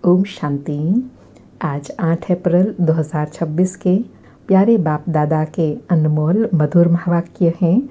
ओम शांति। आज 8 अप्रैल 2026 के प्यारे बाप दादा के अनमोल मधुर महावाक्य हैं।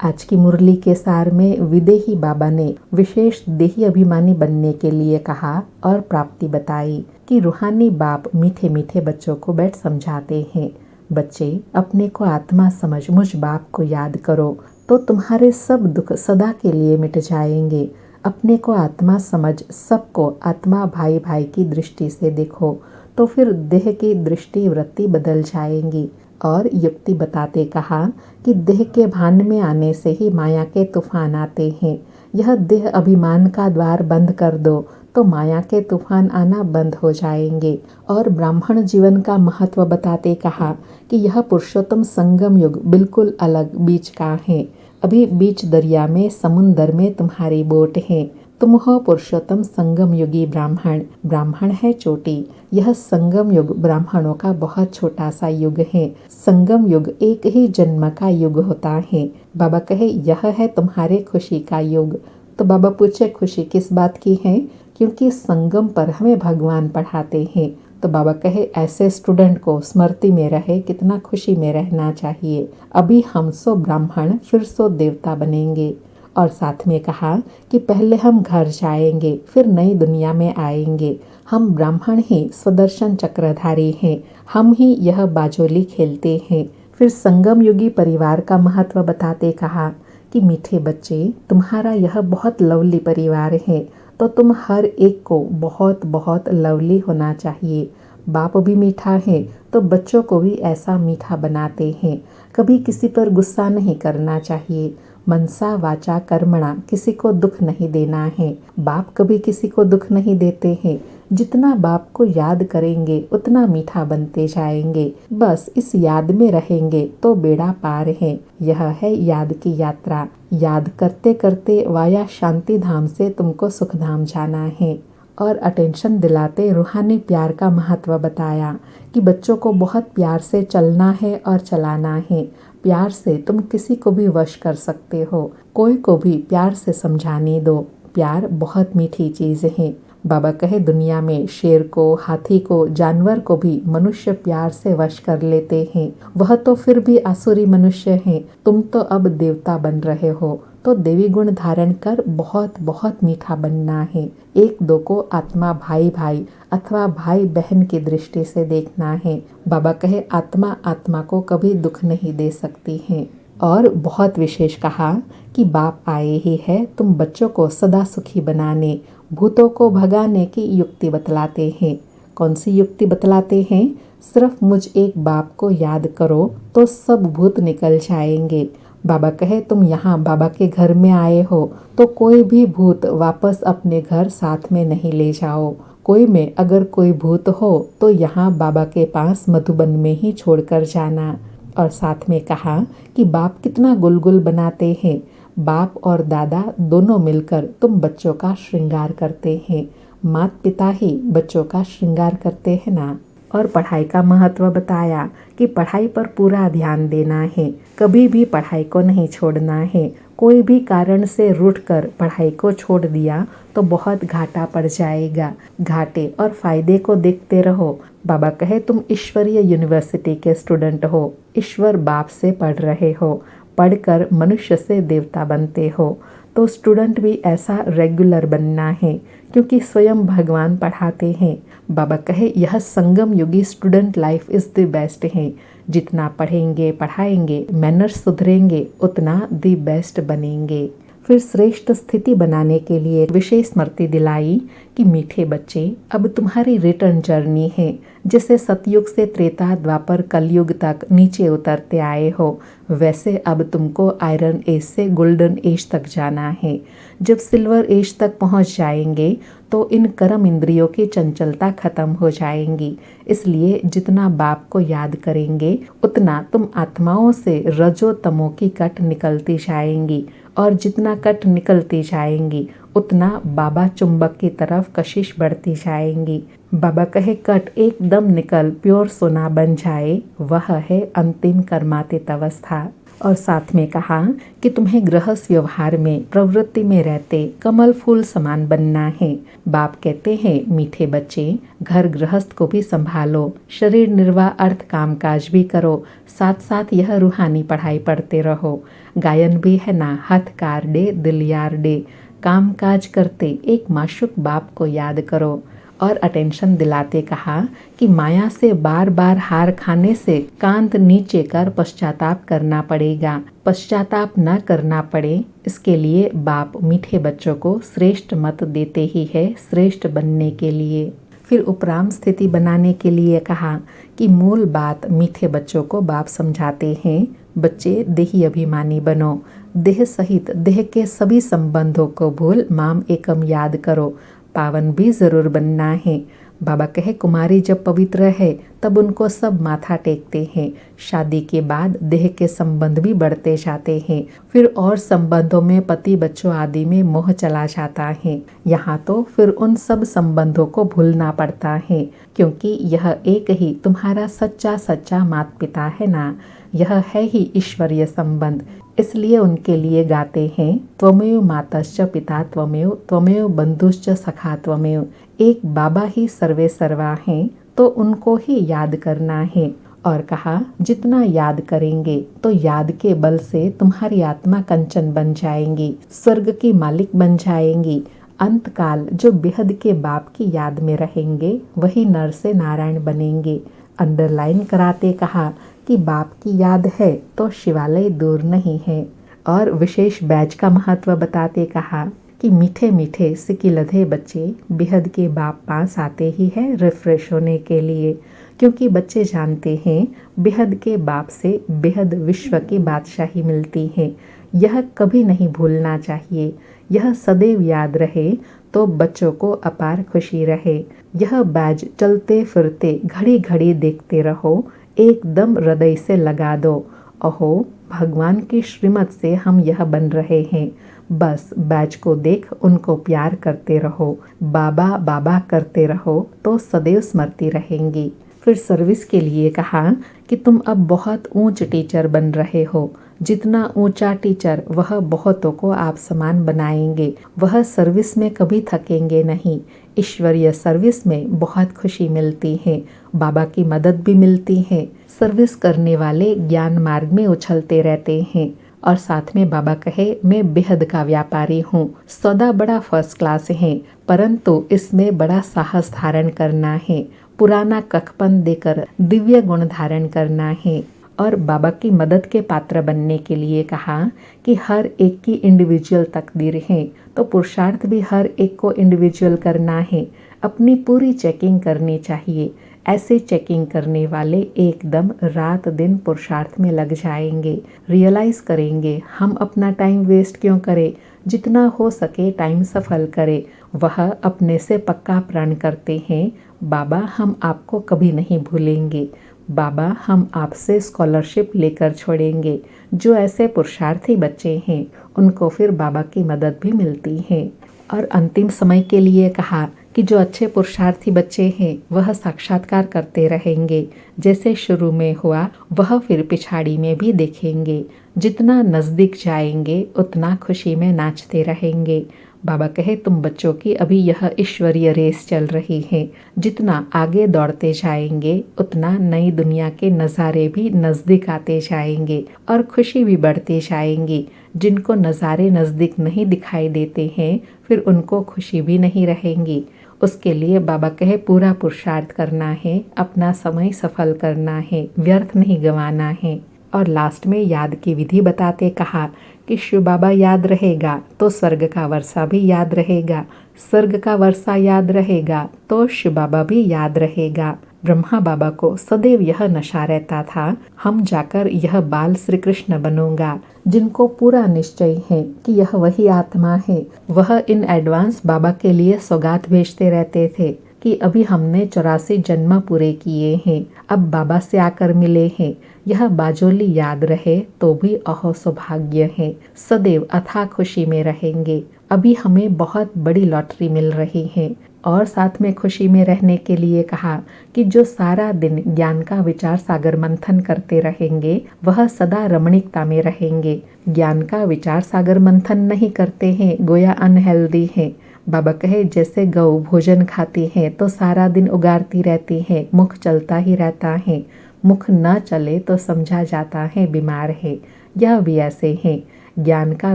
आज की मुरली के सार में विदेही बाबा ने विशेष देही अभिमानी बनने के लिए कहा और प्राप्ति बताई कि रूहानी बाप मीठे मीठे बच्चों को बैठ समझाते हैं। बच्चे, अपने को आत्मा समझ मुझ बाप को याद करो तो तुम्हारे सब दुख सदा के लिए मिट जाएंगे। अपने को आत्मा समझ सबको आत्मा भाई भाई की दृष्टि से देखो तो फिर देह की दृष्टि वृत्ति बदल जाएंगी। और युक्ति बताते कहा कि देह के भान में आने से ही माया के तूफान आते हैं। यह देह अभिमान का द्वार बंद कर दो तो माया के तूफान आना बंद हो जाएंगे। और ब्राह्मण जीवन का महत्व बताते कहा कि यह पुरुषोत्तम संगम युग बिल्कुल अलग बीच का है। अभी बीच दरिया में समुंदर में तुम्हारी बोट है। तुम हो पुरुषोत्तम संगम युगी ब्राह्मण। ब्राह्मण है चोटी। यह संगम युग ब्राह्मणों का बहुत छोटा सा युग है। संगम युग एक ही जन्म का युग होता है। बाबा कहे यह है तुम्हारे खुशी का युग। तो बाबा पूछे खुशी किस बात की है? क्योंकि संगम पर हमें भगवान पढ़ाते हैं। तो बाबा कहे ऐसे स्टूडेंट को स्मृति में रहे कितना खुशी में रहना चाहिए। अभी हम सो ब्राह्मण फिर सो देवता बनेंगे। और साथ में कहा कि पहले हम घर जाएंगे फिर नई दुनिया में आएंगे। हम ब्राह्मण ही स्वदर्शन चक्रधारी हैं। हम ही यह बाजोली खेलते हैं। फिर संगम युगी परिवार का महत्व बताते कहा कि मीठे बच्चे, तुम्हारा यह बहुत लवली परिवार है तो तुम हर एक को बहुत बहुत लवली होना चाहिए। बाप भी मीठा है तो बच्चों को भी ऐसा मीठा बनाते हैं। कभी किसी पर गुस्सा नहीं करना चाहिए। मनसा वाचा कर्मणा, किसी को दुख नहीं देना है। बाप कभी किसी को दुख नहीं देते हैं। जितना बाप को याद करेंगे उतना मीठा बनते जाएंगे। बस इस याद में रहेंगे तो बेड़ा पार है। यह है याद की यात्रा। याद करते करते वाया शांति धाम से तुमको सुख धाम जाना है। और अटेंशन दिलाते रूहानी प्यार का महत्व बताया कि बच्चों को बहुत प्यार से चलना है और चलाना है। प्यार से तुम किसी को भी वश कर सकते हो। कोई को भी प्यार से समझाने दो। प्यार बहुत मीठी चीज़ है। बाबा कहे दुनिया में शेर को, हाथी को, जानवर को भी मनुष्य प्यार से वश कर लेते हैं। वह तो फिर भी आसुरी मनुष्य हैं। तुम तो अब देवता बन रहे हो तो देवी गुण धारण कर बहुत बहुत मीठा बनना है। एक दो को आत्मा भाई भाई अथवा भाई बहन की दृष्टि से देखना है। बाबा कहे आत्मा आत्मा को कभी दुख नहीं दे सकती है। और बहुत विशेष कहा कि बाप आए ही है तुम बच्चों को सदा सुखी बनाने, भूतों को भगाने की युक्ति बतलाते हैं। कौन सी युक्ति बतलाते हैं? सिर्फ मुझ एक बाप को याद करो तो सब भूत निकल जाएंगे। बाबा कहे तुम यहाँ बाबा के घर में आए हो तो कोई भी भूत वापस अपने घर साथ में नहीं ले जाओ। कोई में अगर कोई भूत हो तो यहाँ बाबा के पास मधुबन में ही छोड़कर जाना। और साथ में कहा कि बाप कितना गुलगुल बनाते हैं। बाप और दादा दोनों मिलकर तुम बच्चों का श्रृंगार करते हैं। माता पिता ही बच्चों का श्रृंगार करते हैं ना। और पढ़ाई का महत्व बताया कि पढ़ाई पर पूरा ध्यान देना है। कभी भी पढ़ाई को नहीं छोड़ना है। कोई भी कारण से रूठकर पढ़ाई को छोड़ दिया तो बहुत घाटा पड़ जाएगा। घाटे और फायदे को देखते रहो। बाबा कहे तुम ईश्वरीय यूनिवर्सिटी के स्टूडेंट हो। ईश्वर बाप से पढ़ रहे हो। पढ़कर मनुष्य से देवता बनते हो तो स्टूडेंट भी ऐसा रेगुलर बनना है क्योंकि स्वयं भगवान पढ़ाते हैं। बाबा कहे यह संगम युगी student life is the best है। जितना पढ़ेंगे पढ़ाएंगे मैनर्स सुधरेंगे उतना द बेस्ट बनेंगे। फिर श्रेष्ठ स्थिति बनाने के लिए विशेष स्मृति दिलाई कि मीठे बच्चे, अब तुम्हारी रिटर्न जर्नी है। जैसे सतयुग से त्रेता द्वापर कलयुग तक नीचे उतरते आए हो वैसे अब तुमको आयरन एज से गोल्डन एज तक जाना है। जब सिल्वर एज तक पहुंच जाएंगे तो इन कर्म इंद्रियों की चंचलता खत्म हो जाएंगी। इसलिए जितना बाप को याद करेंगे उतना तुम आत्माओं से रजो तमो की कट निकलती जाएंगी। और जितना कट निकलती जाएंगी उतना बाबा चुंबक की तरफ कशिश बढ़ती जाएंगी। बाबा कहे कट एकदम निकल प्योर सोना बन जाए, वह है अंतिम कर्मातीत अवस्था। और साथ में कहा कि तुम्हें गृहस्थ व्यवहार में प्रवृत्ति में रहते कमल फूल समान बनना है। बाप कहते हैं, मीठे बच्चे, घर गृहस्थ को भी संभालो, शरीर निर्वाह अर्थ कामकाज भी करो, साथ साथ यह रूहानी पढ़ाई पढ़ते रहो। गायन भी है ना, हथ कार डे दिल यार डे। काम काज करते एक माशूक बाप को याद करो। और अटेंशन दिलाते कहा कि माया से बार बार हार खाने से कांध नीचे कर पश्चाताप करना पड़ेगा। पश्चाताप न करना पड़े, इसके लिए बाप मीठे बच्चों को श्रेष्ठ मत देते ही है, श्रेष्ठ बनने के लिए। फिर उपराम स्थिति बनाने के लिए कहा कि मूल बात मीठे बच्चों को बाप समझाते हैं, बच्चे देही अभिमानी बनो, देह सहित देह के सभी संबंधों को भूल माम एकम याद करो, पावन भी जरूर बनना है। बाबा कहे, कुमारी जब पवित्र है तब उनको सब माथा टेकते हैं। शादी के बाद देह के संबंध भी बढ़ते जाते हैं, फिर और संबंधों में पति बच्चों आदि में मोह चला जाता है। यहाँ तो फिर उन सब संबंधों को भूलना पड़ता है, क्योंकि यह एक ही तुम्हारा सच्चा सच्चा माता पिता है ना, यह है ही ईश्वरीय संबंध। इसलिए उनके लिए गाते हैं, त्वमेव मातश्च पिता त्वमेव, त्वमेव बंधुश्च सखा त्वमेव। एक बाबा ही सर्वे सर्वा हैं, तो उनको ही याद करना है। और कहा, जितना याद करेंगे तो याद के बल से तुम्हारी आत्मा कंचन बन जाएंगी, स्वर्ग की मालिक बन जाएंगी। अंतकाल जो बेहद के बाप की याद में रहेंगे वही नर से नारायण बनेंगे। अंडरलाइन कराते कहा कि बाप की याद है तो शिवालय दूर नहीं है। और विशेष बैच का महत्व बताते कहा कि मीठे मीठे सिकिलधे बच्चे बेहद के बाप पास आते ही है रिफ्रेश होने के लिए, क्योंकि बच्चे जानते हैं बेहद के बाप से बेहद विश्व की बादशाही मिलती है। यह कभी नहीं भूलना चाहिए, यह सदैव याद रहे तो बच्चों को अपार खुशी रहे। यह बैज चलते फिरते घड़ी घड़ी देखते रहो, एकदम हृदय से लगा दो। अहो, भगवान की श्रीमत से हम यह बन रहे हैं। बस बैच को देख उनको प्यार करते रहो, बाबा बाबा करते रहो तो सदैव स्मृति रहेंगी। फिर सर्विस के लिए कहा कि तुम अब बहुत ऊंच टीचर बन रहे हो। जितना ऊंचा टीचर वह बहुतों को आप समान बनाएंगे। वह सर्विस में कभी थकेंगे नहीं। ईश्वरीय सर्विस में बहुत खुशी मिलती है, बाबा की मदद भी मिलती है। सर्विस करने वाले ज्ञान मार्ग में उछलते रहते हैं। और साथ में बाबा कहे, मैं बेहद का व्यापारी हूँ। सौदा बड़ा फर्स्ट क्लास है, परंतु इसमें बड़ा साहस धारण करना है, पुराना कखपन देकर दिव्य गुण धारण करना है। और बाबा की मदद के पात्र बनने के लिए कहा कि हर एक की इंडिविजुअल तकदीर है, तो पुरुषार्थ भी हर एक को इंडिविजुअल करना है। अपनी पूरी चेकिंग करनी चाहिए। ऐसे चेकिंग करने वाले एकदम रात दिन पुरुषार्थ में लग जाएंगे, रियलाइज करेंगे हम अपना टाइम वेस्ट क्यों करें, जितना हो सके टाइम सफल करें। वह अपने से पक्का प्रण करते हैं, बाबा हम आपको कभी नहीं भूलेंगे, बाबा हम आपसे स्कॉलरशिप लेकर छोड़ेंगे। जो ऐसे पुरुषार्थी बच्चे हैं उनको फिर बाबा की मदद भी मिलती है। और अंतिम समय के लिए कहा कि जो अच्छे पुरुषार्थी बच्चे हैं वह साक्षात्कार करते रहेंगे। जैसे शुरू में हुआ वह फिर पिछाड़ी में भी देखेंगे। जितना नज़दीक जाएंगे उतना खुशी में नाचते रहेंगे। बाबा कहे, तुम बच्चों की अभी यह ईश्वरीय रेस चल रही है। जितना आगे दौड़ते जाएंगे उतना नई दुनिया के नज़ारे भी नज़दीक आते जाएंगे और खुशी भी बढ़ती जाएंगी। जिनको नज़ारे नज़दीक नहीं दिखाई देते हैं फिर उनको खुशी भी नहीं रहेंगी। उसके लिए बाबा कहे, पूरा पुरुषार्थ करना है, अपना समय सफल करना है, व्यर्थ नहीं गंवाना है। और लास्ट में याद की विधि बताते कहा कि शिव बाबा याद रहेगा तो स्वर्ग का वर्षा भी याद रहेगा, स्वर्ग का वर्षा याद रहेगा तो शिव बाबा भी याद रहेगा। ब्रह्मा बाबा को सदैव यह नशा रहता था, हम जाकर यह बाल श्री कृष्ण बनूंगा। जिनको पूरा निश्चय है कि यह वही आत्मा है, वह इन एडवांस बाबा के लिए सौगात भेजते रहते थे कि अभी हमने 84 जन्म पूरे किए हैं, अब बाबा से आकर मिले हैं। यह बाजोली याद रहे तो भी अहो सौभाग्य है, सदैव अथाह खुशी में रहेंगे। अभी हमें बहुत बड़ी लॉटरी मिल रही है। और साथ में खुशी में रहने के लिए कहा कि जो सारा दिन ज्ञान का विचार सागर मंथन करते रहेंगे वह सदा रमणीकता में रहेंगे। ज्ञान का विचार सागर मंथन नहीं करते हैं गोया अनहेल्दी हैं। बाबा कहे जैसे गौ भोजन खाती है तो सारा दिन उगारती रहती है, मुख चलता ही रहता है, मुख न चले तो समझा जाता है बीमार है। यह भी ऐसे है, ज्ञान का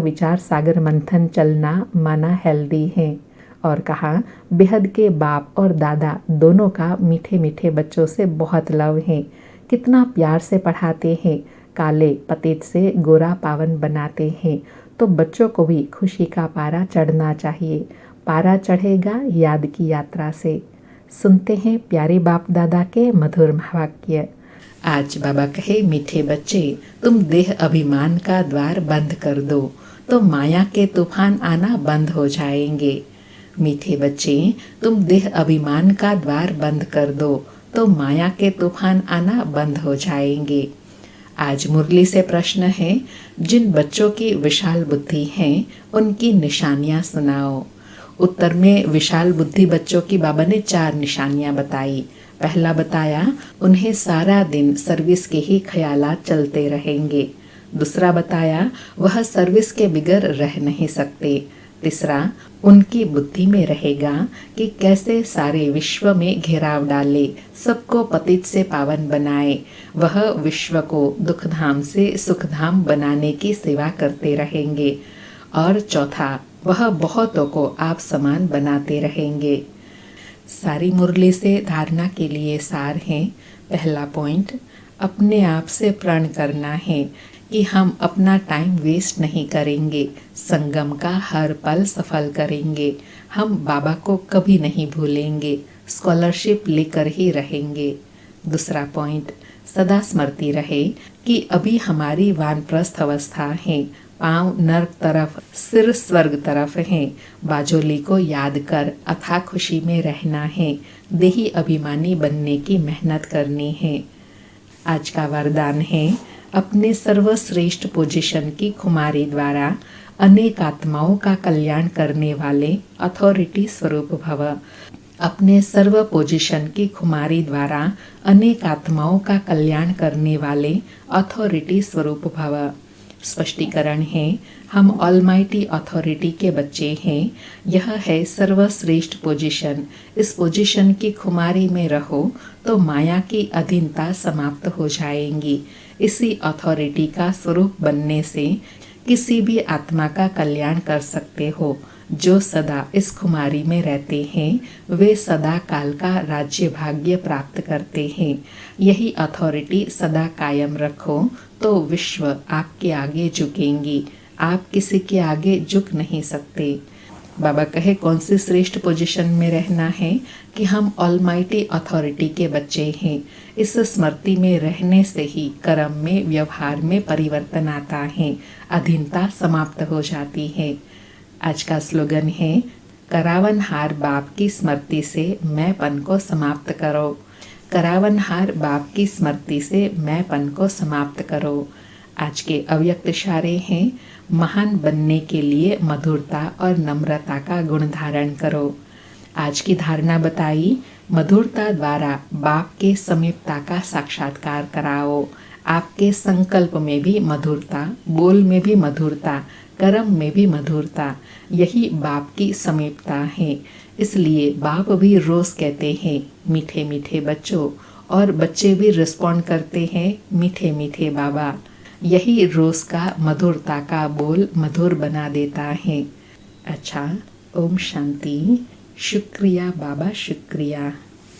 विचार सागर मंथन चलना माना हेल्दी है। और कहा बेहद के बाप और दादा दोनों का मीठे मीठे बच्चों से बहुत लव है, कितना प्यार से पढ़ाते हैं, काले पतित से गोरा पावन बनाते हैं। तो बच्चों को भी खुशी का पारा चढ़ना चाहिए, पारा चढ़ेगा याद की यात्रा से। सुनते हैं प्यारे बाप दादा के मधुर महावाक्य। आज बाबा कहे मीठे बच्चे तुम देह अभिमान का द्वार बंद कर दो तो माया के तूफान आना बंद हो जाएंगे। मीठे बच्चे तुम देह अभिमान का द्वार बंद कर दो तो माया के तूफान आना बंद हो जाएंगे। आज मुरली से प्रश्न है, जिन बच्चों की विशाल बुद्धि है उनकी निशानियां सुनाओ। उत्तर में विशाल बुद्धि बच्चों की बाबा ने 4 निशानियां बताई। पहला बताया उन्हें सारा दिन सर्विस के ही ख्यालात चलते रहेंगे। दूसरा बताया वह सर्विस के बिगर रह नहीं सकते। तीसरा उनकी बुद्धि में रहेगा कि कैसे सारे विश्व में घेराव डाले, सबको पतित से पावन बनाए, वह विश्व को दुखधाम से सुखधाम बनाने की सेवा करते रहेंगे। और चौथा वह बहुतों को आप समान बनाते रहेंगे। सारी मुरली से धारणा के लिए सार है। पहला पॉइंट, अपने आप से प्रण करना है कि हम अपना टाइम वेस्ट नहीं करेंगे, संगम का हर पल सफल करेंगे, हम बाबा को कभी नहीं भूलेंगे, स्कॉलरशिप लेकर ही रहेंगे। दूसरा पॉइंट, सदा स्मृति रहे कि अभी हमारी वानप्रस्थ अवस्था है, पांव नर्क तरफ सिर स्वर्ग तरफ है। बाजोली को याद कर अथाह खुशी में रहना है, देही अभिमानी बनने की मेहनत करनी है। आज का वरदान है, अपने सर्वश्रेष्ठ पोजीशन की खुमारी द्वारा अनेक आत्माओं का कल्याण करने वाले अथॉरिटी स्वरूप भव। अपने सर्व पोजीशन की खुमारी द्वारा अनेक आत्माओं का कल्याण करने वाले अथॉरिटी स्वरूप भव। स्पष्टीकरण है, हम ऑलमाइटी अथॉरिटी के बच्चे हैं। यह है सर्वश्रेष्ठ पोजीशन। इस पोजीशन की खुमारी में रहो तो माया की अधीनता समाप्त हो जाएंगी। इसी अथॉरिटी का स्वरूप बनने से किसी भी आत्मा का कल्याण कर सकते हो। जो सदा इस खुमारी में रहते हैं वे सदा काल का राज्य भाग्य प्राप्त करते हैं। यही अथॉरिटी सदा कायम रखो तो विश्व आपके आगे झुकेंगी, आप किसी के आगे झुक नहीं सकते। बाबा कहे कौन सी श्रेष्ठ पोजीशन में रहना है कि हम ऑलमाइटी अथॉरिटी के बच्चे हैं। इस स्मृति में रहने से ही कर्म में व्यवहार में परिवर्तन आता है, अधीनता समाप्त हो जाती है। आज का स्लोगन है, करावनहार बाप की स्मृति से मैंपन को समाप्त करो। करावनहार बाप की स्मृति से मैंपन को समाप्त करो। आज के अव्यक्त इशारे हैं, महान बनने के लिए मधुरता और नम्रता का गुण धारण करो। आज की धारणा बताई, मधुरता द्वारा बाप के समीपता का साक्षात्कार कराओ। आपके संकल्प में भी मधुरता, बोल में भी मधुरता, कर्म में भी मधुरता, यही बाप की समीपता है। इसलिए बाप भी रोज कहते हैं मीठे मीठे बच्चों, और बच्चे भी रिस्पॉन्ड करते हैं मीठे मीठे बाबा। यही रोज का मधुरता का बोल मधुर बना देता है। अच्छा, ओम शांति। शुक्रिया बाबा, शुक्रिया।